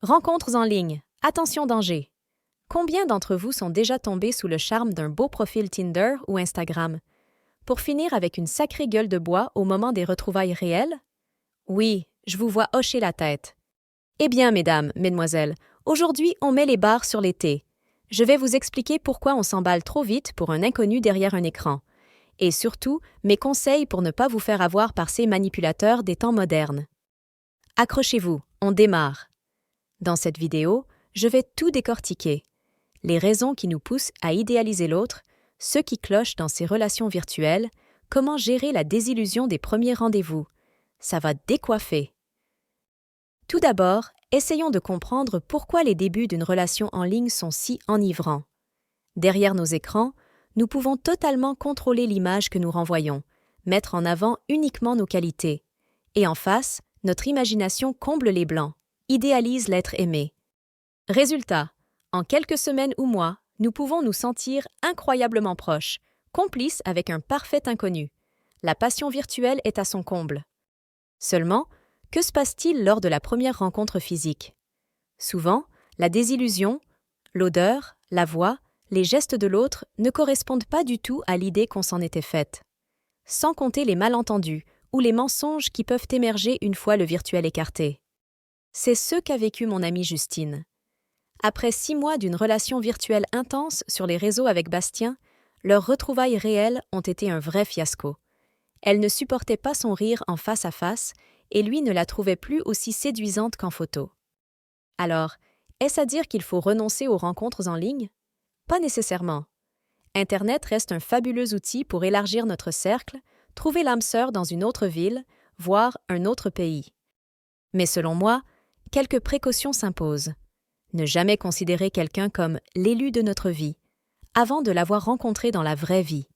Rencontres en ligne. Attention danger. Combien d'entre vous sont déjà tombés sous le charme d'un beau profil Tinder ou Instagram, pour finir avec une sacrée gueule de bois au moment des retrouvailles réelles? Oui, je vous vois hocher la tête. Eh bien, mesdames, mesdemoiselles, aujourd'hui, on met les barres sur les T. Je vais vous expliquer pourquoi on s'emballe trop vite pour un inconnu derrière un écran. Et surtout, mes conseils pour ne pas vous faire avoir par ces manipulateurs des temps modernes. Accrochez-vous, on démarre. Dans cette vidéo, je vais tout décortiquer. Les raisons qui nous poussent à idéaliser l'autre, ce qui cloche dans ces relations virtuelles, comment gérer la désillusion des premiers rendez-vous. Ça va décoiffer. Tout d'abord, essayons de comprendre pourquoi les débuts d'une relation en ligne sont si enivrants. Derrière nos écrans, nous pouvons totalement contrôler l'image que nous renvoyons, mettre en avant uniquement nos qualités. Et en face, notre imagination comble les blancs, idéalise l'être aimé. Résultat, en quelques semaines ou mois, nous pouvons nous sentir incroyablement proches, complices avec un parfait inconnu. La passion virtuelle est à son comble. Seulement, que se passe-t-il lors de la première rencontre physique? Souvent, la désillusion, l'odeur, la voix, les gestes de l'autre ne correspondent pas du tout à l'idée qu'on s'en était faite. Sans compter les malentendus ou les mensonges qui peuvent émerger une fois le virtuel écarté. C'est ce qu'a vécu mon amie Justine. Après 6 mois d'une relation virtuelle intense sur les réseaux avec Bastien, leurs retrouvailles réelles ont été un vrai fiasco. Elle ne supportait pas son rire en face à face et lui ne la trouvait plus aussi séduisante qu'en photo. Alors, est-ce à dire qu'il faut renoncer aux rencontres en ligne? Pas nécessairement. Internet reste un fabuleux outil pour élargir notre cercle, trouver l'âme sœur dans une autre ville, voire un autre pays. Mais selon moi, quelques précautions s'imposent. Ne jamais considérer quelqu'un comme l'élu de notre vie, avant de l'avoir rencontré dans la vraie vie.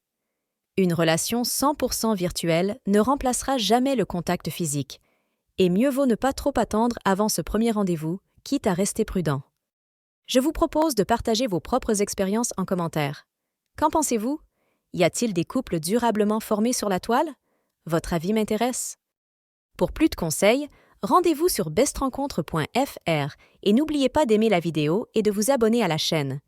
Une relation 100% virtuelle ne remplacera jamais le contact physique, et mieux vaut ne pas trop attendre avant ce premier rendez-vous, quitte à rester prudent. Je vous propose de partager vos propres expériences en commentaire. Qu'en pensez-vous? Y a-t-il des couples durablement formés sur la toile? Votre avis m'intéresse. Pour plus de conseils, rendez-vous sur bestrencontre.fr et n'oubliez pas d'aimer la vidéo et de vous abonner à la chaîne.